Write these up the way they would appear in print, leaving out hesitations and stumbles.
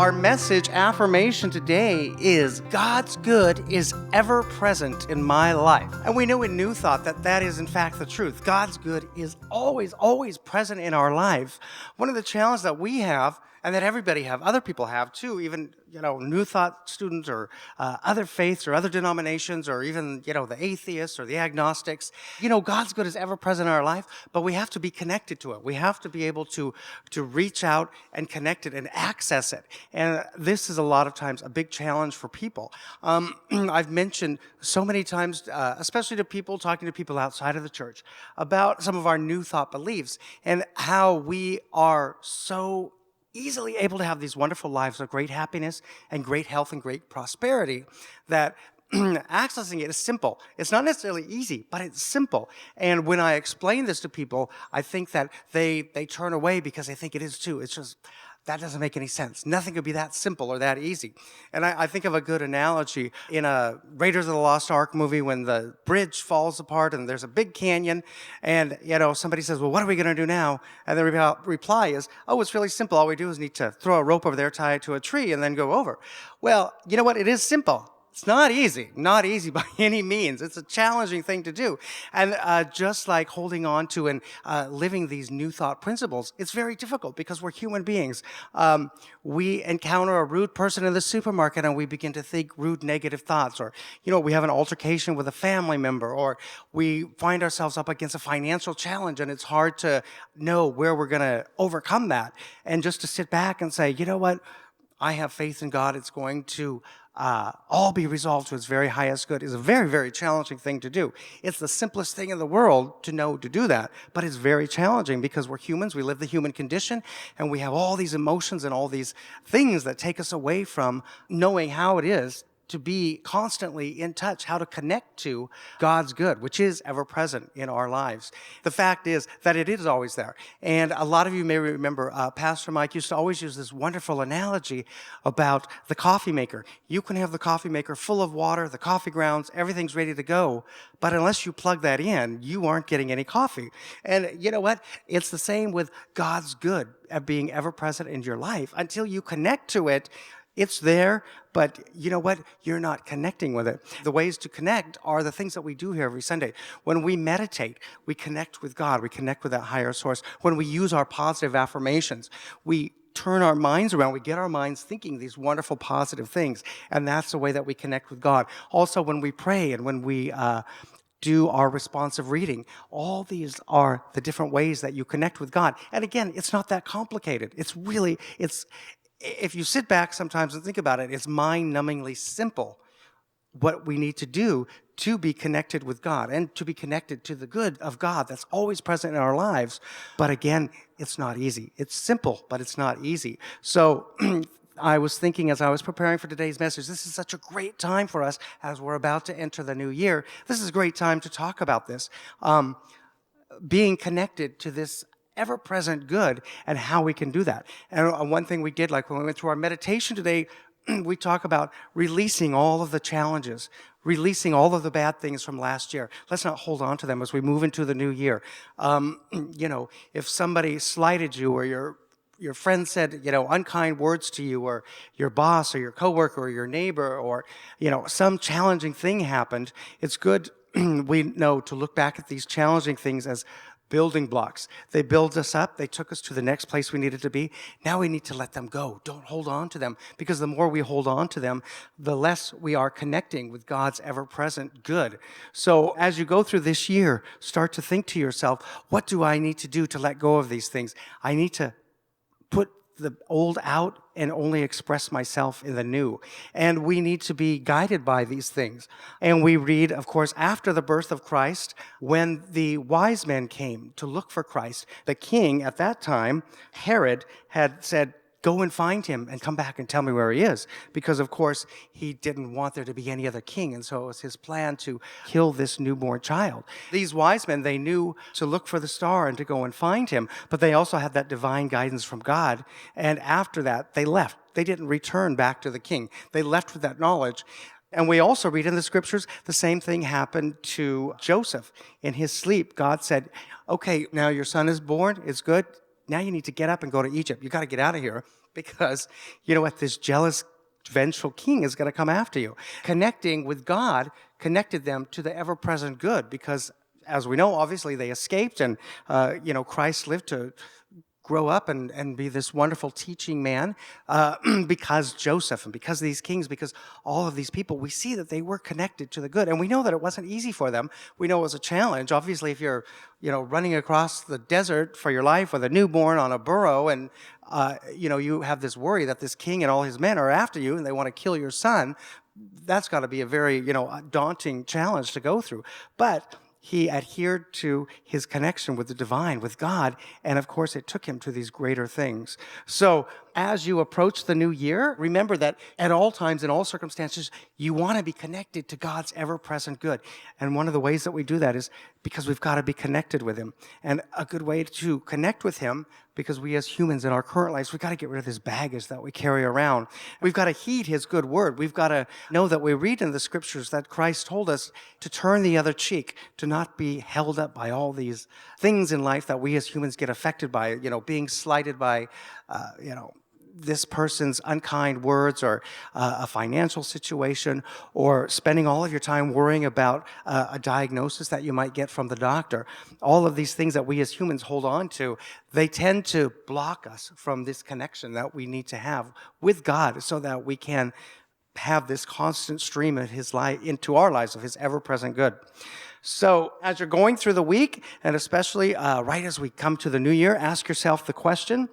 Our message affirmation today is God's good is ever present in my life. And we know in New Thought that that is in fact the truth. God's good is always present in our life. One of the challenges that we have, and that everybody have, other people have too, even, New Thought students or other faiths or other denominations or even, the atheists or the agnostics. God's good is ever present in our life, but we have to be connected to it. We have to be able to reach out and connect it and access it. And this is a lot of times a big challenge for people. I've mentioned so many times, especially to people, talking to people outside of the church, about some of our New Thought beliefs and how we are so easily able to have these wonderful lives of great happiness and great health and great prosperity, that accessing it is simple. It's not necessarily easy, but it's simple. And when I explain this to people, I think that they turn away because they think it is too. It's just, that doesn't make any sense. Nothing could be that simple or that easy. And I think of a good analogy in a Raiders of the Lost Ark movie when the bridge falls apart and there's a big canyon and, somebody says, well, what are we going to do now? And the reply is, oh, it's really simple. All we do is need to throw a rope over there, tie it to a tree, and then go over. Well, you know what? It is simple. It's not easy by any means. It's a challenging thing to do. And just like holding on to and living these New Thought principles, it's very difficult because we're human beings. We encounter a rude person in the supermarket and we begin to think rude, negative thoughts. Or, we have an altercation with a family member, or we find ourselves up against a financial challenge and it's hard to know where we're going to overcome that. And just to sit back and say, you know what? I have faith in God. It's going to all be resolved to its very highest good is a very, very challenging thing to do. It's the simplest thing in the world to know to do that, but it's very challenging because we're humans, we live the human condition, and we have all these emotions and all these things that take us away from knowing how it is to be constantly in touch, how to connect to God's good, which is ever present in our lives. The fact is that it is always there. And a lot of you may remember Pastor Mike used to always use this wonderful analogy about the coffee maker. You can have the coffee maker full of water, the coffee grounds, everything's ready to go, but unless you plug that in, you aren't getting any coffee. And you know what? It's the same with God's good being ever present in your life. Until you connect to it, it's there, but you know what? You're not connecting with it. The ways to connect are the things that we do here every Sunday. When we meditate, we connect with God. We connect with that higher source. When we use our positive affirmations, we turn our minds around. We get our minds thinking these wonderful positive things, and that's the way that we connect with God. Also, when we pray and when we do our responsive reading. All these are the different ways that you connect with God. And again, it's not that complicated. If you sit back sometimes and think about it, it's mind-numbingly simple what we need to do to be connected with God and to be connected to the good of God that's always present in our lives. But again, it's not easy. It's simple, but it's not easy. So I was thinking as I was preparing for today's message, this is such a great time for us as we're about to enter the new year. This is a great time to talk about this. Being connected to this ever-present good and how we can do that. And one thing we did, like when we went through our meditation today, we talk about releasing all of the challenges, releasing all of the bad things from last year. Let's not hold on to them as we move into the new year. If somebody slighted you or your friend said, unkind words to you, or your boss or your coworker or your neighbor, or, some challenging thing happened, it's good, we know, to look back at these challenging things as building blocks. They build us up. They took us to the next place we needed to be. Now we need to let them go. Don't hold on to them, because the more we hold on to them, the less we are connecting with God's ever-present good. So as you go through this year, start to think to yourself, what do I need to do to let go of these things? I need to put the old out and only express myself in the new. And we need to be guided by these things. And we read, of course, after the birth of Christ, when the wise men came to look for Christ, the king at that time, Herod, had said, go and find him and come back and tell me where he is. Because, of course, he didn't want there to be any other king. And so it was his plan to kill this newborn child. These wise men, they knew to look for the star and to go and find him. But they also had that divine guidance from God. And after that, they left. They didn't return back to the king. They left with that knowledge. And we also read in the scriptures, the same thing happened to Joseph. In his sleep, God said, okay, now your son is born. It's good. Now you need to get up and go to Egypt. You got to get out of here. because you know what? This jealous, vengeful king is going to come after you. Connecting with God connected them to the ever-present good because, as we know, obviously they escaped, and Christ lived to grow up and be this wonderful teaching man because Joseph and because these kings, because all of these people, we see that they were connected to the good. And we know that it wasn't easy for them. We know it was a challenge. Obviously, if you're running across the desert for your life with a newborn on a burro and you have this worry that this king and all his men are after you and they want to kill your son, that's got to be a very daunting challenge to go through. But he adhered to his connection with the divine, with God, and of course it took him to these greater things. So as you approach the new year, remember that at all times, in all circumstances, you want to be connected to God's ever-present good. And one of the ways that we do that is because we've got to be connected with him. And a good way to connect with him, because we as humans in our current lives, we've got to get rid of this baggage that we carry around. We've got to heed his good word. We've got to know that we read in the scriptures that Christ told us to turn the other cheek, to not be held up by all these things in life that we as humans get affected by, being slighted by, this person's unkind words, or a financial situation, or spending all of your time worrying about a diagnosis that you might get from the doctor. All of these things that we as humans hold on to, they tend to block us from this connection that we need to have with God so that we can have this constant stream of his life into our lives, of his ever-present good. So as you're going through the week, and especially right as we come to the new year, ask yourself the question,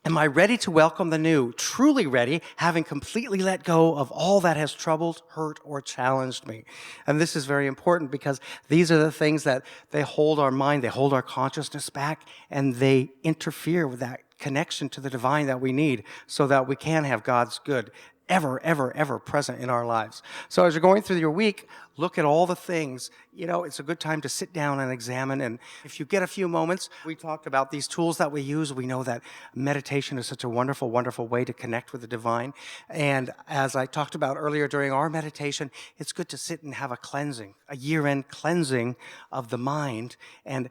am I ready to welcome the new, truly ready, having completely let go of all that has troubled, hurt, or challenged me? And this is very important because these are the things that they hold our mind, they hold our consciousness back, and they interfere with that connection to the divine that we need so that we can have God's good ever, ever, ever present in our lives. So as you're going through your week, look at all the things. It's a good time to sit down and examine. And if you get a few moments, we talked about these tools that we use. We know that meditation is such a wonderful, wonderful way to connect with the divine. And as I talked about earlier during our meditation, it's good to sit and have a cleansing, a year-end cleansing of the mind, and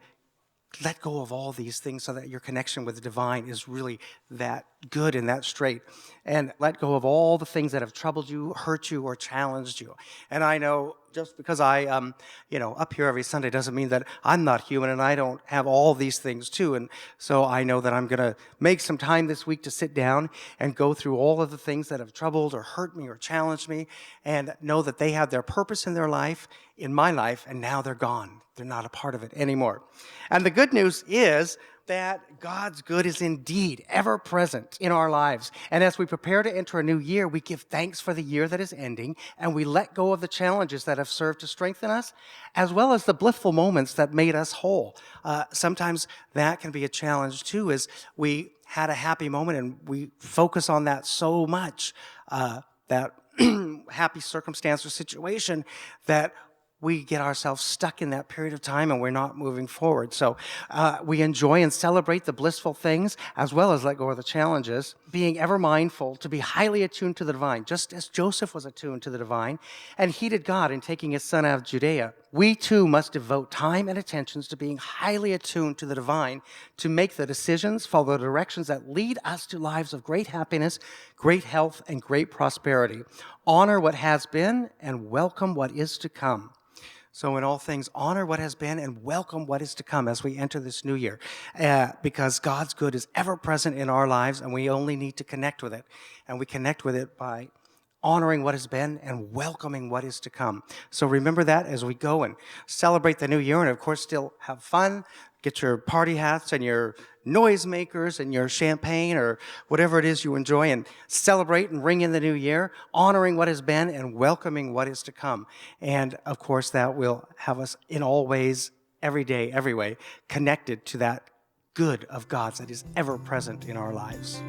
let go of all these things so that your connection with the divine is really that good and that straight. And let go of all the things that have troubled you, hurt you, or challenged you. And I know just because I up here every Sunday doesn't mean that I'm not human and I don't have all these things too. And so I know that I'm going to make some time this week to sit down and go through all of the things that have troubled or hurt me or challenged me, and know that they had their purpose in their life, in my life, and now they're gone. They're not a part of it anymore. And the good news is that God's good is indeed ever present in our lives. And as we prepare to enter a new year, we give thanks for the year that is ending, and we let go of the challenges that have served to strengthen us, as well as the blissful moments that made us whole. Sometimes that can be a challenge too, is we had a happy moment and we focus on that so much, that happy circumstance or situation, that we get ourselves stuck in that period of time and we're not moving forward. So we enjoy and celebrate the blissful things as well as let go of the challenges, being ever mindful to be highly attuned to the divine, just as Joseph was attuned to the divine and heeded God in taking his son out of Judea. We too must devote time and attentions to being highly attuned to the divine, to make the decisions, follow the directions that lead us to lives of great happiness, great health, and great prosperity. Honor what has been and welcome what is to come. So in all things, honor what has been and welcome what is to come as we enter this new year, because God's good is ever present in our lives, and we only need to connect with it. And we connect with it by honoring what has been and welcoming what is to come. So remember that as we go and celebrate the new year, and of course still have fun. Get your party hats and your noisemakers and your champagne or whatever it is you enjoy, and celebrate and ring in the new year, honoring what has been and welcoming what is to come. And of course that will have us in all ways, every day, every way, connected to that good of God's that is ever present in our lives.